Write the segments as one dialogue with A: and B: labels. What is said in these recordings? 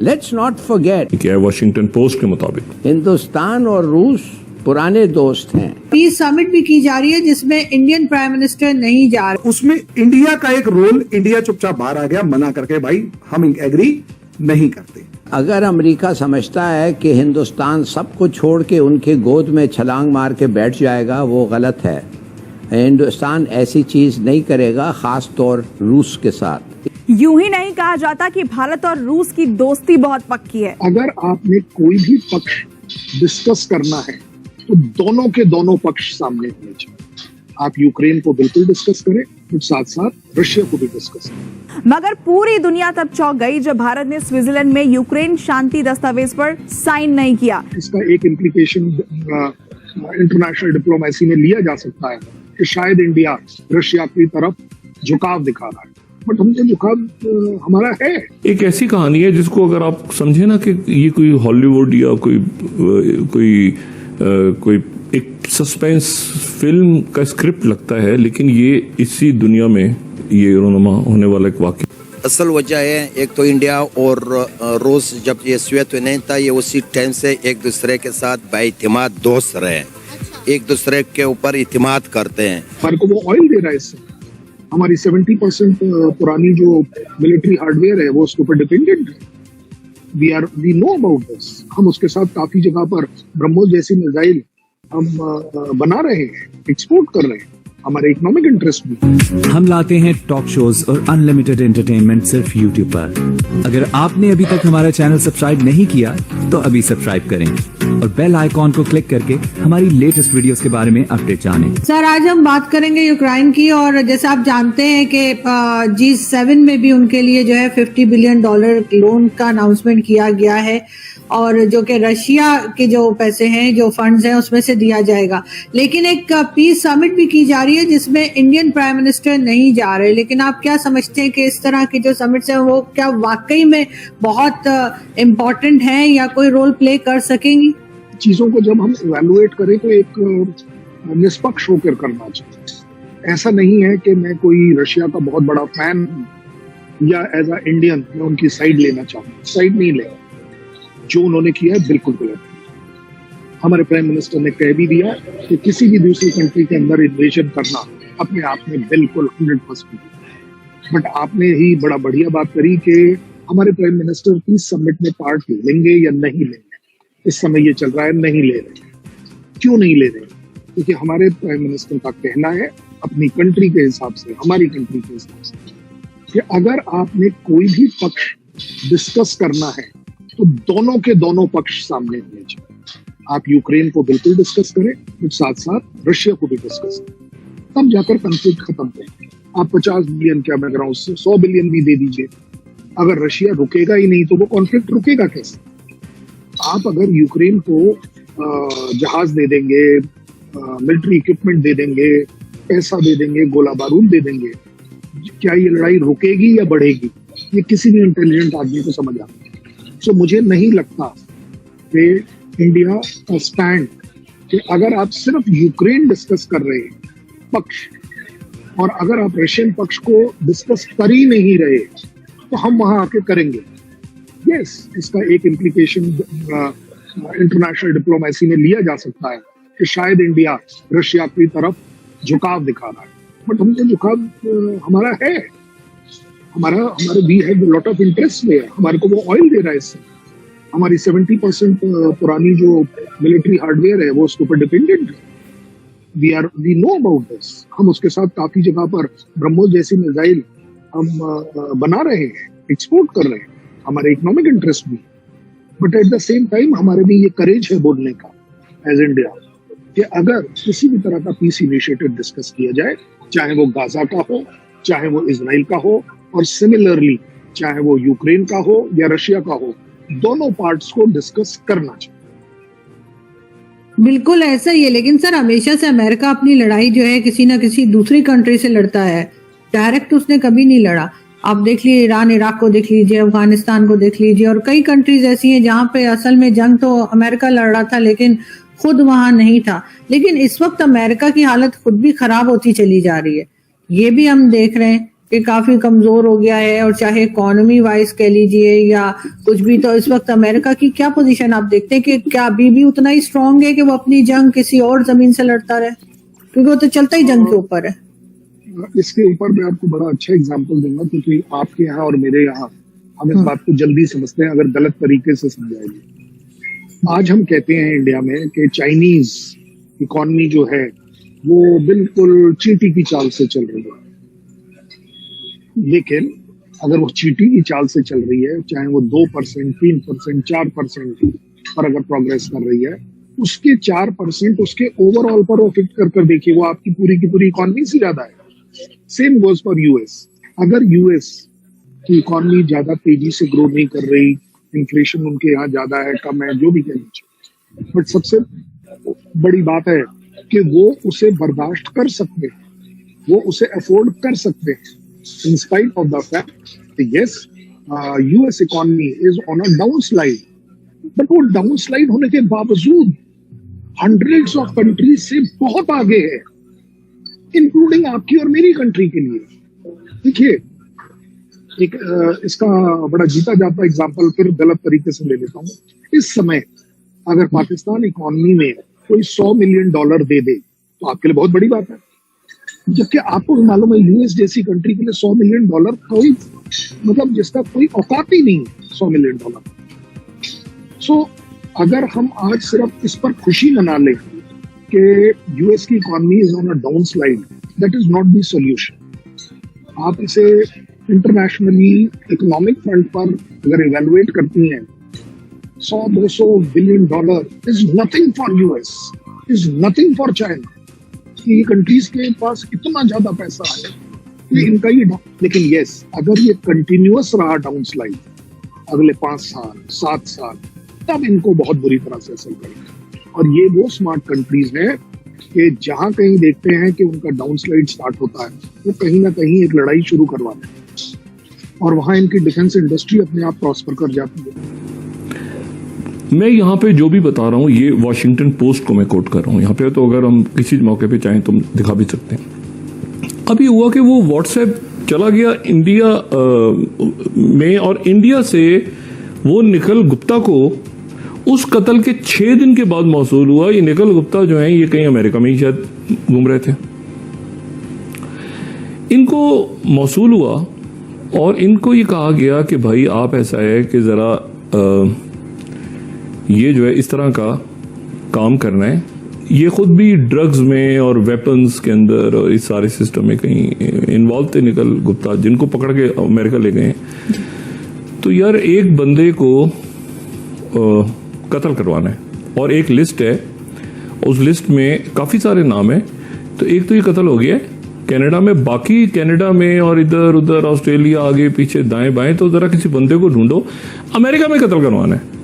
A: Let's not forget,
B: क्या है Washington post के मुताबिक
A: हिंदुस्तान और रूस पुराने दोस्त हैं।
C: पीस समिट भी की जा रही है जिसमें इंडियन प्राइम मिनिस्टर नहीं जा रहे।
D: उसमें इंडिया का एक रोल, इंडिया चुपचाप बाहर आ गया मना करके, भाई हम एग्री नहीं करते।
A: अगर अमेरिका समझता है कि हिंदुस्तान सबको छोड़ के उनके गोद में छलांग मार के बैठ जाएगा, वो गलत है। हिंदुस्तान ऐसी चीज नहीं करेगा, खास तौर रूस के साथ।
E: यूं ही नहीं कहा जाता कि भारत और रूस की दोस्ती बहुत पक्की है।
F: अगर आपने कोई भी पक्ष डिस्कस करना है तो दोनों के दोनों पक्ष सामने होने चाहिए। आप यूक्रेन को बिल्कुल डिस्कस करें, फिर साथ साथ रशिया को भी डिस्कस करें।
E: मगर पूरी दुनिया तब चौंक गई जब भारत ने स्विट्जरलैंड में यूक्रेन शांति दस्तावेज पर साइन नहीं किया।
F: इसका एक इम्प्लीकेशन इंटरनेशनल डिप्लोमेसी में लिया जा सकता है कि शायद इंडिया रशिया की तरफ झुकाव दिखा रहा है, बट हमको झुकाव हमारा है।
B: एक ऐसी कहानी है जिसको अगर आप समझे ना कि ये कोई हॉलीवुड या कोई एक सस्पेंस फिल्म का स्क्रिप्ट लगता है, लेकिन ये इसी दुनिया में ये रोनुमा होने वाला एक वाक़या।
G: असल वजह है, एक तो इंडिया और रूस जब ये सोवियत यूनियन था, ये उसी टाइम से एक दूसरे के साथ बाइतिमाद दोस्त रहे, एक दूसरे के ऊपर इतिमाद करते हैं।
F: हमारे को वो ऑयल दे रहा है, इससे हमारी 70% पुरानी जो मिलिट्री हार्डवेयर है वो उसके ऊपर डिपेंडेंट है। We know about this. हम उसके साथ काफी जगह पर ब्रह्मोस जैसी मिसाइल हम बना रहे हैं, एक्सपोर्ट कर रहे हैं, हमारे इकोनॉमिक इंटरेस्ट भी।
H: हम लाते हैं टॉक शोज और अनलिमिटेड एंटरटेनमेंट सिर्फ यूट्यूब पर। अगर आपने अभी तक हमारा चैनल सब्सक्राइब नहीं किया तो अभी सब्सक्राइब करें और बेल आइकॉन को क्लिक करके हमारी लेटेस्ट वीडियोस के बारे में अपडेट जानें।
C: सर, आज हम बात करेंगे यूक्रेन की, और जैसे आप जानते हैं कि G7 में भी उनके लिए जो है $50 बिलियन लोन का अनाउंसमेंट किया गया है, और जो कि रशिया के जो पैसे हैं, जो फंड्स हैं, उसमें से दिया जाएगा। लेकिन एक पीस समिट भी की जा रही है जिसमें इंडियन प्राइम मिनिस्टर नहीं जा रहे। लेकिन आप क्या समझते हैं कि इस तरह के जो समिट्स हैं वो क्या वाकई में बहुत इम्पोर्टेंट हैं या कोई रोल प्ले कर सकेंगी?
F: चीजों को जब हम इवैल्यूएट करें तो एक निष्पक्ष होकर करना चाहिए। ऐसा नहीं है कि मैं कोई रशिया का बहुत बड़ा फैन हूं या एज अ इंडियन मैं उनकी साइड लेना चाहूँ। साइड नहीं लेगा, जो उन्होंने किया है बिल्कुल गलत। हमारे प्राइम मिनिस्टर ने कह भी दिया कि किसी भी दूसरी कंट्री के अंदर इन्वेजन करना अपने आप में बिल्कुल 100%। बट आपने ही बड़ा बढ़िया बात करी कि हमारे प्राइम मिनिस्टर पीस समिट में पार्ट लेंगे या नहीं लेंगे। इस समय ये चल रहा है नहीं ले रहे। क्यों नहीं ले रहे? क्योंकि हमारे प्राइम मिनिस्टर का कहना है अपनी कंट्री के हिसाब से, हमारी कंट्री के हिसाब से, कि अगर आपने कोई भी पक्ष डिस्कस करना है तो दोनों के दोनों पक्ष सामने होने चाहिए। आप यूक्रेन को बिल्कुल डिस्कस करें, फिर साथ साथ रशिया को भी डिस्कस करें, तब जाकर कॉन्फ्लिक्ट खत्म होगा। आप 50 बिलियन क्या मैं कह रहा हूँ, 100 बिलियन भी दे दीजिए, अगर रशिया रुकेगा ही नहीं तो वो कॉन्फ्लिक्ट रुकेगा कैसे? आप अगर यूक्रेन को जहाज दे देंगे, मिलिट्री इक्विपमेंट दे देंगे, पैसा दे देंगे, गोला बारूद दे देंगे, क्या ये लड़ाई रुकेगी या बढ़ेगी? ये किसी भी इंटेलिजेंट आदमी को समझ आता है। तो मुझे नहीं लगता कि इंडिया का स्टैंड कि अगर आप सिर्फ यूक्रेन डिस्कस कर रहे हैं पक्ष, और अगर आप रशियन पक्ष को डिस्कस कर ही नहीं रहे तो हम वहां आके करेंगे। यस, इसका एक इम्प्लीकेशन इंटरनेशनल डिप्लोमेसी में लिया जा सकता है कि शायद इंडिया रशिया की तरफ झुकाव दिखा रहा है, बट हमको झुकाव हमारा है। हमारे we have lot of interest में, हमारे को वो ऑयल दे रहा है, इससे हमारी 70% पुरानी जो मिलिट्री हार्डवेयर है वो उसके ऊपर डिपेंडेंट है। We know about this. हम उसके साथ काफी जगह पर ब्रह्मोस जैसी मिसाइल हम बना रहे हैं, एक्सपोर्ट कर रहे हैं, हमारे इकोनॉमिक इंटरेस्ट भी। But at the same time हमारे भी ये करेज है बोलने का एज इंडिया कि अगर किसी भी तरह का पीस इनिशिएटिव डिस्कस किया जाए, चाहे वो गाजा का हो, चाहे वो इजराइल का हो, और सिमिलरली चाहे वो यूक्रेन का हो या रशिया का हो, दोनों पार्ट्स को डिस्कस करना चाहिए।
C: बिल्कुल ऐसा ही है। लेकिन सर, हमेशा से अमेरिका अपनी लड़ाई जो है किसी ना किसी दूसरी कंट्री से लड़ता है, डायरेक्ट उसने कभी नहीं लड़ा। आप देख लीजिए, ईरान इराक को देख लीजिए, अफगानिस्तान को देख लीजिए, और कई कंट्रीज ऐसी हैं जहां पे असल में जंग तो अमेरिका लड़ रहा था लेकिन खुद वहां नहीं था। लेकिन इस वक्त अमेरिका की हालत खुद भी खराब होती चली जा रही है, ये भी हम देख रहे हैं। कि काफी कमजोर हो गया है, और चाहे इकोनॉमी वाइज कह लीजिए या कुछ भी, तो इस वक्त अमेरिका की क्या पोजीशन आप देखते हैं कि क्या अभी भी उतना ही स्ट्रांग है कि वो अपनी जंग किसी और जमीन से लड़ता रहे, क्योंकि वो तो चलता ही जंग के ऊपर है।
F: इसके ऊपर मैं आपको बड़ा अच्छा एग्जांपल दूंगा, क्योंकि आपके यहाँ और मेरे यहाँ हम इस बात को जल्दी समझते हैं अगर गलत तरीके से समझाएंगे। आज हम कहते हैं इंडिया में कि चाइनीज इकोनॉमी जो है वो बिल्कुल चींटी की चाल से चल रही है, लेकिन अगर वो चींटी की चाल से चल रही है, चाहे वो 2%, 3%, 4% पर अगर प्रोग्रेस कर रही है, उसके 4% उसके ओवरऑल पर इफेक्ट कर देखिए, वो आपकी पूरी की पूरी इकोनॉमी से ज्यादा है। Same goes for US. अगर यूएस की इकोनॉमी ज्यादा तेजी से ग्रो नहीं कर रही, इन्फ्लेशन उनके यहाँ ज्यादा है, कम है, जो भी कह लीजिए, बट सबसे बड़ी बात है कि वो उसे बर्दाश्त कर सकते हैं, वो उसे अफोर्ड कर सकते हैं, in spite of the fact that yes, US economy is on a downslide, but वो downslide होने के बावजूद hundreds of countries से बहुत आगे है, इंक्लूडिंग आपकी और मेरी कंट्री के लिए। देखिए, एक इसका बड़ा जीता जाता एग्जांपल फिर गलत तरीके से ले लेता हूँ। इस समय अगर पाकिस्तान इकोनॉमी में कोई $100 मिलियन दे दे तो आपके लिए बहुत बड़ी बात है, जबकि आपको मालूम है यूएस जैसी कंट्री के लिए $100 मिलियन कोई मतलब जिसका कोई औकात ही नहीं, $100 मिलियन। सो अगर हम आज सिर्फ इस पर खुशी मना लें कि यूएस की economy is on a down slide, that is not the solution. आप इसे इंटरनेशनली इकोनॉमिक फ्रंट पर अगर इवेलुएट करती हैं, $100-200 billion is nothing for US, is nothing for China. ये कंट्रीज के पास इतना ज्यादा पैसा है कि इनका ये, लेकिन यस, अगर ये कंटिन्यूअस रहा डाउन स्लाइड अगले 5 साल 7 साल, तब इनको बहुत बुरी तरह से असर करेगा। और ये वो स्मार्ट कंट्रीज हैं कि जहां कहीं देखते हैं कि उनका डाउन स्लाइड स्टार्ट होता है, वो कहीं ना कहीं एक लड़ाई शुरू करवाते हैं और वहां इनकी डिफेंस इंडस्ट्री अपने आप प्रॉस्पर कर जाती है।
B: मैं यहाँ पे जो भी बता रहा हूँ ये वॉशिंगटन पोस्ट को मैं कोट कर रहा हूँ यहाँ पे, तो अगर हम किसी मौके पे चाहें तो दिखा भी सकते हैं। अभी हुआ कि वो व्हाट्सएप चला गया इंडिया में, और इंडिया से वो निखिल गुप्ता को उस कत्ल के 6 दिन के बाद मौसूल हुआ। ये निखिल गुप्ता जो है ये कहीं अमेरिका में ही शायद घूम रहे थे, इनको मौसूल हुआ और इनको ये कहा गया कि भाई आप ऐसा है कि जरा ये जो है इस तरह का काम करना है। ये खुद भी ड्रग्स में और वेपन्स के अंदर और इस सारे सिस्टम में कहीं इन्वॉल्व थे निखिल गुप्ता, जिनको पकड़ के अमेरिका ले गए। तो यार एक बंदे को कत्ल करवाना है और एक लिस्ट है, उस लिस्ट में काफी सारे नाम है। तो एक तो ये कत्ल हो गया है कनाडा में, बाकी कनाडा में और इधर उधर ऑस्ट्रेलिया आगे पीछे दाएं बाएं, तो जरा किसी बंदे को ढूंढो, अमेरिका में कत्ल करवाना है।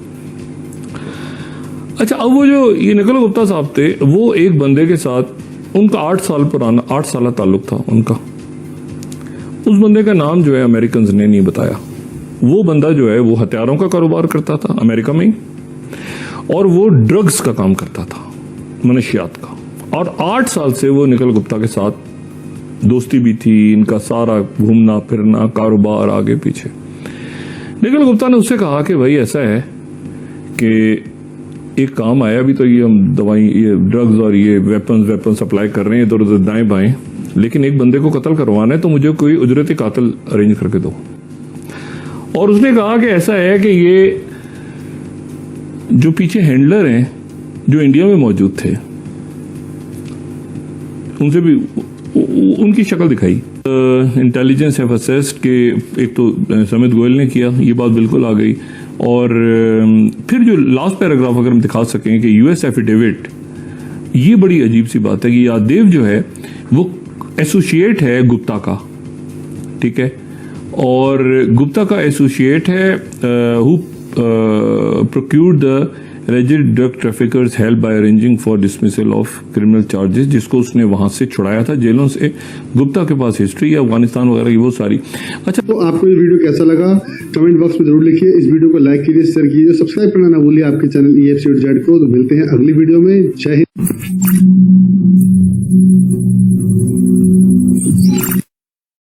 B: अच्छा, अब वो जो ये निखिल गुप्ता साहब थे, वो एक बंदे के साथ उनका 8 साल ताल्लुक था उनका। उस बंदे का नाम जो है अमेरिकन ने नहीं बताया। वो बंदा जो है वो हथियारों का कारोबार करता था अमेरिका में ही, और वो ड्रग्स का काम करता था, मनशियात का। और 8 साल से वो निखिल गुप्ता के साथ दोस्ती भी थी, इनका सारा घूमना फिरना कारोबार आगे पीछे। निखिल गुप्ता ने उससे कहा कि भाई ऐसा है कि एक काम आया, अभी तो ये हम दवाई, ये ड्रग्स और ये वेपन सप्लाई कर रहे हैं इधर उधर दाएं बाएं, लेकिन एक बंदे को कत्ल करवाना है तो मुझे कोई उजरती कातिल अरेंज करके दो। और उसने कहा कि ऐसा है कि ये जो पीछे हैंडलर हैं जो इंडिया में मौजूद थे, उनसे भी उनकी शक्ल दिखाई। इंटेलिजेंस हैव असेस्ड के एक तो समित गोयल ने किया, ये बात बिल्कुल आ गई। और फिर जो लास्ट पैराग्राफ अगर हम दिखा सकें कि यूएस एफिडेविट, ये बड़ी अजीब सी बात है कि यादव जो है वो एसोसिएट है गुप्ता का, ठीक है, और गुप्ता का एसोसिएट है who procured the alleged drug traffickers help by arranging for dismissal of criminal charges, जिसको उसने वहां से छुड़ाया था जेलों से। गुप्ता के पास हिस्ट्री है अफगानिस्तान वगैरह की वो सारी। अच्छा,
I: तो आपको ये वीडियो कैसा लगा कमेंट बॉक्स में जरूर लिखिए। इस वीडियो को लाइक कीजिए, शेयर कीजिए, सब्सक्राइब करना ना भूलिए आपके चैनल EFC.Z को। तो मिलते हैं अगली वीडियो में। जय हिंद।